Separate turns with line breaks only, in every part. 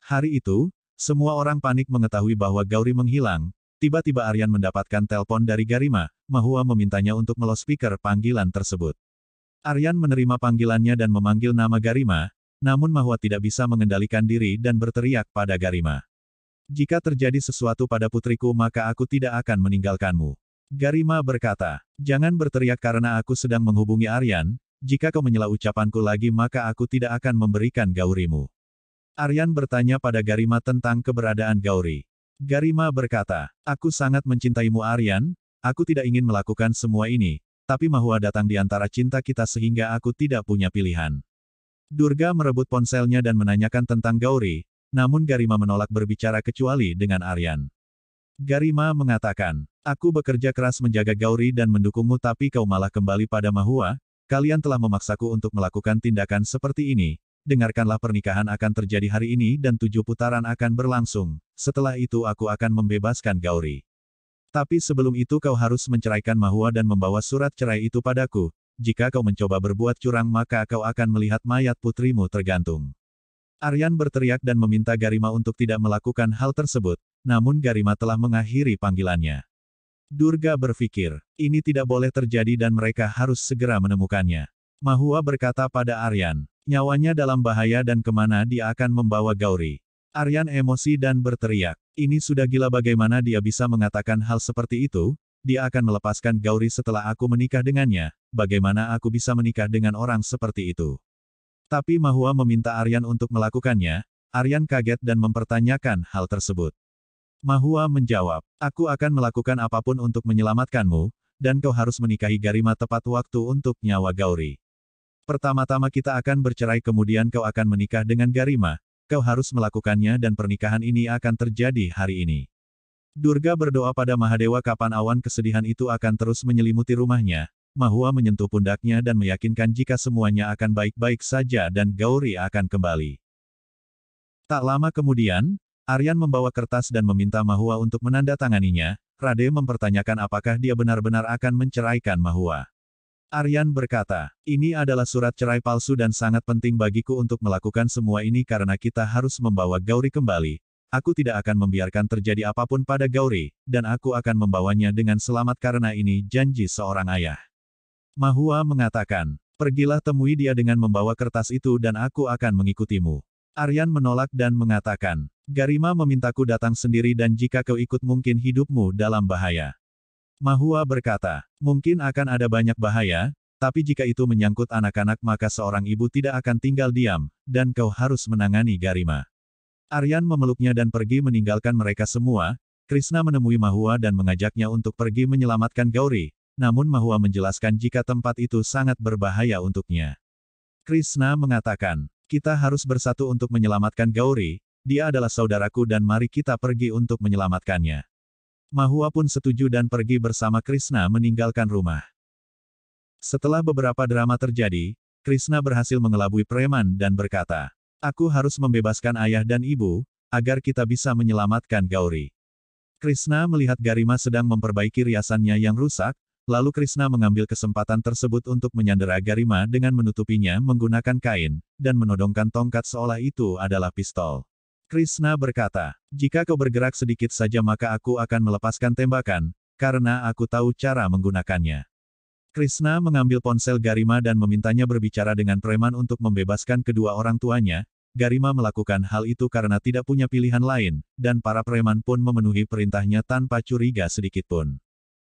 Hari itu, semua orang panik mengetahui bahwa Gauri menghilang. Tiba-tiba Aryan mendapatkan telepon dari Garima. Mahua memintanya untuk meloudspeaker panggilan tersebut. Aryan menerima panggilannya dan memanggil nama Garima, namun Mahua tidak bisa mengendalikan diri dan berteriak pada Garima. Jika terjadi sesuatu pada putriku maka aku tidak akan meninggalkanmu. Garima berkata, jangan berteriak karena aku sedang menghubungi Aryan, jika kau menyela ucapanku lagi maka aku tidak akan memberikan Gaurimu. Aryan bertanya pada Garima tentang keberadaan Gauri. Garima berkata, aku sangat mencintaimu Aryan, aku tidak ingin melakukan semua ini, tapi Mahua datang di antara cinta kita sehingga aku tidak punya pilihan. Durga merebut ponselnya dan menanyakan tentang Gauri, namun Garima menolak berbicara kecuali dengan Aryan. Garima mengatakan, aku bekerja keras menjaga Gauri dan mendukungmu tapi kau malah kembali pada Mahua, kalian telah memaksaku untuk melakukan tindakan seperti ini. Dengarkanlah pernikahan akan terjadi hari ini dan 7 putaran akan berlangsung, setelah itu aku akan membebaskan Gauri. Tapi sebelum itu kau harus menceraikan Mahua dan membawa surat cerai itu padaku, jika kau mencoba berbuat curang maka kau akan melihat mayat putrimu tergantung. Aryan berteriak dan meminta Garima untuk tidak melakukan hal tersebut, namun Garima telah mengakhiri panggilannya. Durga berpikir, ini tidak boleh terjadi dan mereka harus segera menemukannya. Mahua berkata pada Aryan, nyawanya dalam bahaya dan kemana dia akan membawa Gauri. Aryan emosi dan berteriak, ini sudah gila bagaimana dia bisa mengatakan hal seperti itu, dia akan melepaskan Gauri setelah aku menikah dengannya, bagaimana aku bisa menikah dengan orang seperti itu. Tapi Mahua meminta Aryan untuk melakukannya, Aryan kaget dan mempertanyakan hal tersebut. Mahua menjawab, aku akan melakukan apapun untuk menyelamatkanmu, dan kau harus menikahi Garima tepat waktu untuk nyawa Gauri. Pertama-tama kita akan bercerai kemudian kau akan menikah dengan Garima, kau harus melakukannya dan pernikahan ini akan terjadi hari ini. Durga berdoa pada Mahadewa kapan awan kesedihan itu akan terus menyelimuti rumahnya, Mahua menyentuh pundaknya dan meyakinkan jika semuanya akan baik-baik saja dan Gauri akan kembali. Tak lama kemudian, Aryan membawa kertas dan meminta Mahua untuk menandatanganinya, Rade mempertanyakan apakah dia benar-benar akan menceraikan Mahua. Aryan berkata, ini adalah surat cerai palsu dan sangat penting bagiku untuk melakukan semua ini karena kita harus membawa Gauri kembali. Aku tidak akan membiarkan terjadi apapun pada Gauri, dan aku akan membawanya dengan selamat karena ini janji seorang ayah. Mahua mengatakan, pergilah temui dia dengan membawa kertas itu dan aku akan mengikutimu. Aryan menolak dan mengatakan, Garima memintaku datang sendiri dan jika kau ikut mungkin hidupmu dalam bahaya. Mahua berkata, mungkin akan ada banyak bahaya, tapi jika itu menyangkut anak-anak maka seorang ibu tidak akan tinggal diam, dan kau harus menangani Garima. Aryan memeluknya dan pergi meninggalkan mereka semua. Krishna menemui Mahua dan mengajaknya untuk pergi menyelamatkan Gauri, namun Mahua menjelaskan jika tempat itu sangat berbahaya untuknya. Krishna mengatakan, kita harus bersatu untuk menyelamatkan Gauri, dia adalah saudaraku dan mari kita pergi untuk menyelamatkannya. Mahua pun setuju dan pergi bersama Krishna meninggalkan rumah. Setelah beberapa drama terjadi, Krishna berhasil mengelabui preman dan berkata, aku harus membebaskan ayah dan ibu, agar kita bisa menyelamatkan Gauri. Krishna melihat Garima sedang memperbaiki riasannya yang rusak, lalu Krishna mengambil kesempatan tersebut untuk menyandera Garima dengan menutupinya menggunakan kain, dan menodongkan tongkat seolah itu adalah pistol. Krishna berkata, jika kau bergerak sedikit saja maka aku akan melepaskan tembakan, karena aku tahu cara menggunakannya. Krishna mengambil ponsel Garima dan memintanya berbicara dengan preman untuk membebaskan kedua orang tuanya. Garima melakukan hal itu karena tidak punya pilihan lain, dan para preman pun memenuhi perintahnya tanpa curiga sedikitpun.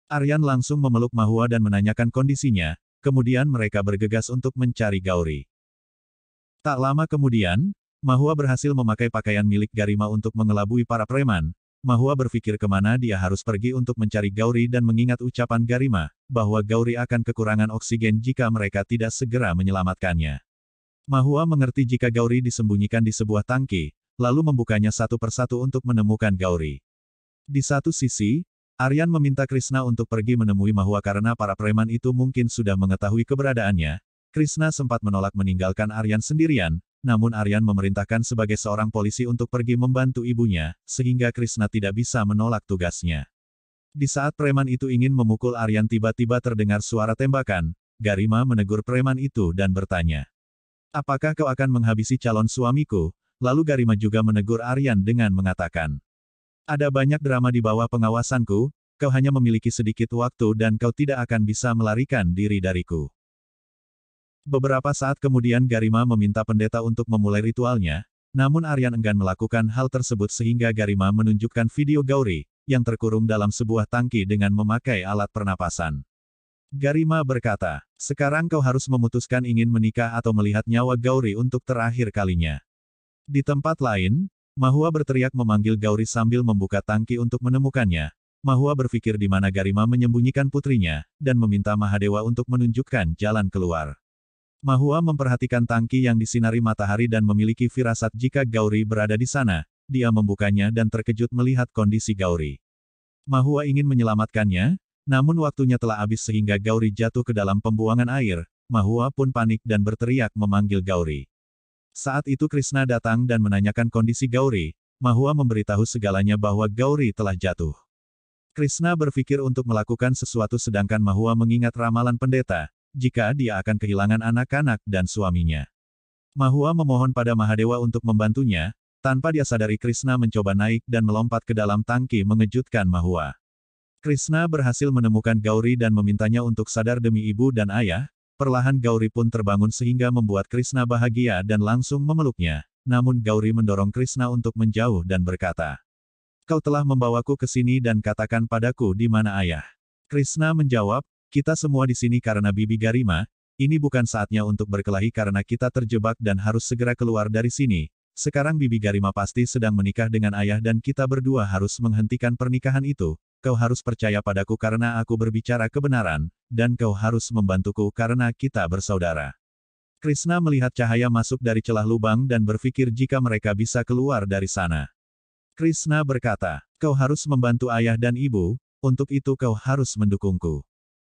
Aryan langsung memeluk Mahua dan menanyakan kondisinya, kemudian mereka bergegas untuk mencari Gauri. Tak lama kemudian, Mahua berhasil memakai pakaian milik Garima untuk mengelabui para preman. Mahua berpikir kemana dia harus pergi untuk mencari Gauri dan mengingat ucapan Garima, bahwa Gauri akan kekurangan oksigen jika mereka tidak segera menyelamatkannya. Mahua mengerti jika Gauri disembunyikan di sebuah tangki, lalu membukanya satu persatu untuk menemukan Gauri. Di satu sisi, Aryan meminta Krishna untuk pergi menemui Mahua karena para preman itu mungkin sudah mengetahui keberadaannya. Krishna sempat menolak meninggalkan Aryan sendirian, namun Aryan memerintahkan sebagai seorang polisi untuk pergi membantu ibunya, sehingga Krishna tidak bisa menolak tugasnya. Di saat preman itu ingin memukul Aryan tiba-tiba terdengar suara tembakan, Garima menegur preman itu dan bertanya. Apakah kau akan menghabisi calon suamiku? lalu Garima juga menegur Aryan dengan mengatakan, "Ada banyak drama di bawah pengawasanku, kau hanya memiliki sedikit waktu dan kau tidak akan bisa melarikan diri dariku." Beberapa saat kemudian Garima meminta pendeta untuk memulai ritualnya, namun Aryan enggan melakukan hal tersebut sehingga Garima menunjukkan video Gauri, yang terkurung dalam sebuah tangki dengan memakai alat pernapasan. Garima berkata, "Sekarang kau harus memutuskan ingin menikah atau melihat nyawa Gauri untuk terakhir kalinya." Di tempat lain, Mahua berteriak memanggil Gauri sambil membuka tangki untuk menemukannya. Mahua berpikir di mana Garima menyembunyikan putrinya, dan meminta Mahadewa untuk menunjukkan jalan keluar. Mahua memperhatikan tangki yang disinari matahari dan memiliki firasat jika Gauri berada di sana. Dia membukanya dan terkejut melihat kondisi Gauri. Mahua ingin menyelamatkannya, namun waktunya telah habis sehingga Gauri jatuh ke dalam pembuangan air. Mahua pun panik dan berteriak memanggil Gauri. Saat itu Krishna datang dan menanyakan kondisi Gauri. Mahua memberitahu segalanya bahwa Gauri telah jatuh. Krishna berpikir untuk melakukan sesuatu sedangkan Mahua mengingat ramalan pendeta, jika dia akan kehilangan anak-anak dan suaminya. Mahua memohon pada Mahadewa untuk membantunya, tanpa dia sadari Krishna mencoba naik dan melompat ke dalam tangki mengejutkan Mahua. Krishna berhasil menemukan Gauri dan memintanya untuk sadar demi ibu dan ayah. Perlahan Gauri pun terbangun sehingga membuat Krishna bahagia dan langsung memeluknya. Namun Gauri mendorong Krishna untuk menjauh dan berkata, "Kau telah membawaku ke sini dan katakan padaku di mana ayah." Krishna menjawab, "Kita semua di sini karena Bibi Garima. Ini bukan saatnya untuk berkelahi karena kita terjebak dan harus segera keluar dari sini. Sekarang Bibi Garima pasti sedang menikah dengan ayah dan kita berdua harus menghentikan pernikahan itu. Kau harus percaya padaku karena aku berbicara kebenaran, dan kau harus membantuku karena kita bersaudara." Krishna melihat cahaya masuk dari celah lubang dan berpikir jika mereka bisa keluar dari sana. Krishna berkata, "Kau harus membantu ayah dan ibu, untuk itu kau harus mendukungku."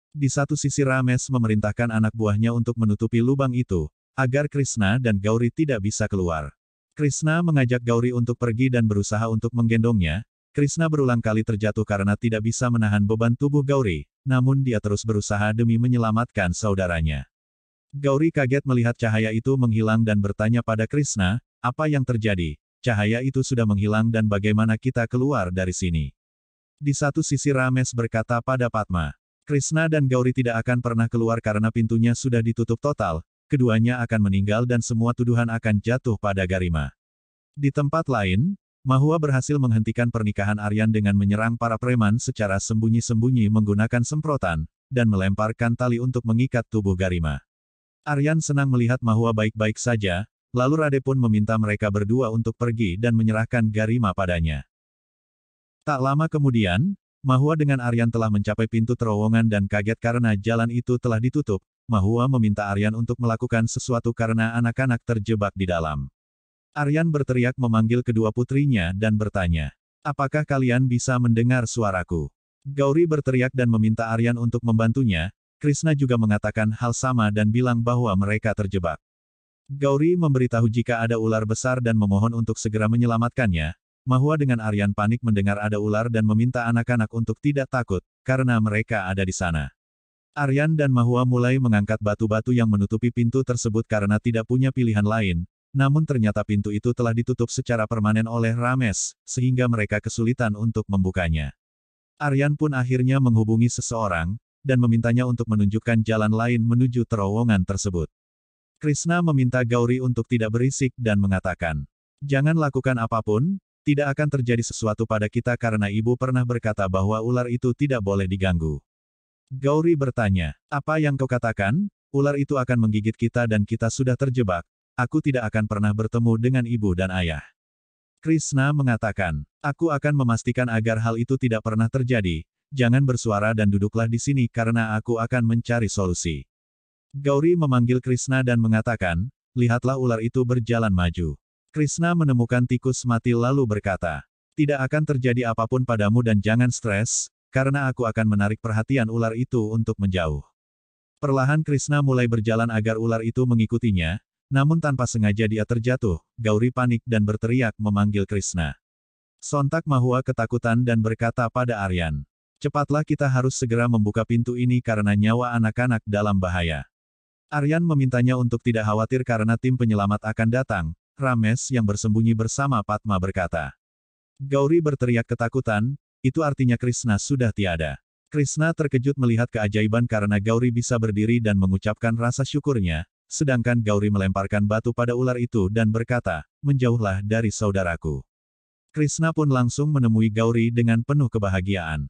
Di satu sisi Rames memerintahkan anak buahnya untuk menutupi lubang itu, agar Krishna dan Gauri tidak bisa keluar. Krishna mengajak Gauri untuk pergi dan berusaha untuk menggendongnya. Krishna berulang kali terjatuh karena tidak bisa menahan beban tubuh Gauri, namun dia terus berusaha demi menyelamatkan saudaranya. Gauri kaget melihat cahaya itu menghilang dan bertanya pada Krishna, "Apa yang terjadi? Cahaya itu sudah menghilang dan bagaimana kita keluar dari sini?" Di satu sisi Rames berkata pada Padma, "Krishna dan Gauri tidak akan pernah keluar karena pintunya sudah ditutup total, keduanya akan meninggal dan semua tuduhan akan jatuh pada Garima." Di tempat lain, Mahua berhasil menghentikan pernikahan Aryan dengan menyerang para preman secara sembunyi-sembunyi menggunakan semprotan, dan melemparkan tali untuk mengikat tubuh Garima. Aryan senang melihat Mahua baik-baik saja, lalu Rade pun meminta mereka berdua untuk pergi dan menyerahkan Garima padanya. Tak lama kemudian, Mahua dengan Aryan telah mencapai pintu terowongan dan kaget karena jalan itu telah ditutup. Mahua meminta Aryan untuk melakukan sesuatu karena anak-anak terjebak di dalam. Aryan berteriak memanggil kedua putrinya dan bertanya, "Apakah kalian bisa mendengar suaraku?" Gauri berteriak dan meminta Aryan untuk membantunya. Krishna juga mengatakan hal sama dan bilang bahwa mereka terjebak. Gauri memberitahu jika ada ular besar dan memohon untuk segera menyelamatkannya. Mahua dengan Aryan panik mendengar ada ular dan meminta anak-anak untuk tidak takut, karena mereka ada di sana. Aryan dan Mahua mulai mengangkat batu-batu yang menutupi pintu tersebut karena tidak punya pilihan lain. Namun ternyata pintu itu telah ditutup secara permanen oleh Rames, sehingga mereka kesulitan untuk membukanya. Aryan pun akhirnya menghubungi seseorang, dan memintanya untuk menunjukkan jalan lain menuju terowongan tersebut. Krishna meminta Gauri untuk tidak berisik dan mengatakan, "Jangan lakukan apapun, tidak akan terjadi sesuatu pada kita karena ibu pernah berkata bahwa ular itu tidak boleh diganggu." Gauri bertanya, "Apa yang kau katakan? Ular itu akan menggigit kita dan kita sudah terjebak. Aku tidak akan pernah bertemu dengan ibu dan ayah." Krishna mengatakan, "Aku akan memastikan agar hal itu tidak pernah terjadi. Jangan bersuara dan duduklah di sini karena aku akan mencari solusi." Gauri memanggil Krishna dan mengatakan, "Lihatlah ular itu berjalan maju." Krishna menemukan tikus mati lalu berkata, "Tidak akan terjadi apapun padamu dan jangan stres, karena aku akan menarik perhatian ular itu untuk menjauh." Perlahan Krishna mulai berjalan agar ular itu mengikutinya. Namun tanpa sengaja dia terjatuh. Gauri panik dan berteriak memanggil Krishna. Sontak Mahua ketakutan dan berkata pada Aryan, "Cepatlah, kita harus segera membuka pintu ini karena nyawa anak-anak dalam bahaya." Aryan memintanya untuk tidak khawatir karena tim penyelamat akan datang. Ramesh yang bersembunyi bersama Padma berkata. Gauri berteriak ketakutan, itu artinya Krishna sudah tiada. Krishna terkejut melihat keajaiban karena Gauri bisa berdiri dan mengucapkan rasa syukurnya, sedangkan Gauri melemparkan batu pada ular itu dan berkata, menjauhlah dari saudaraku. Krishna pun langsung menemui Gauri dengan penuh kebahagiaan.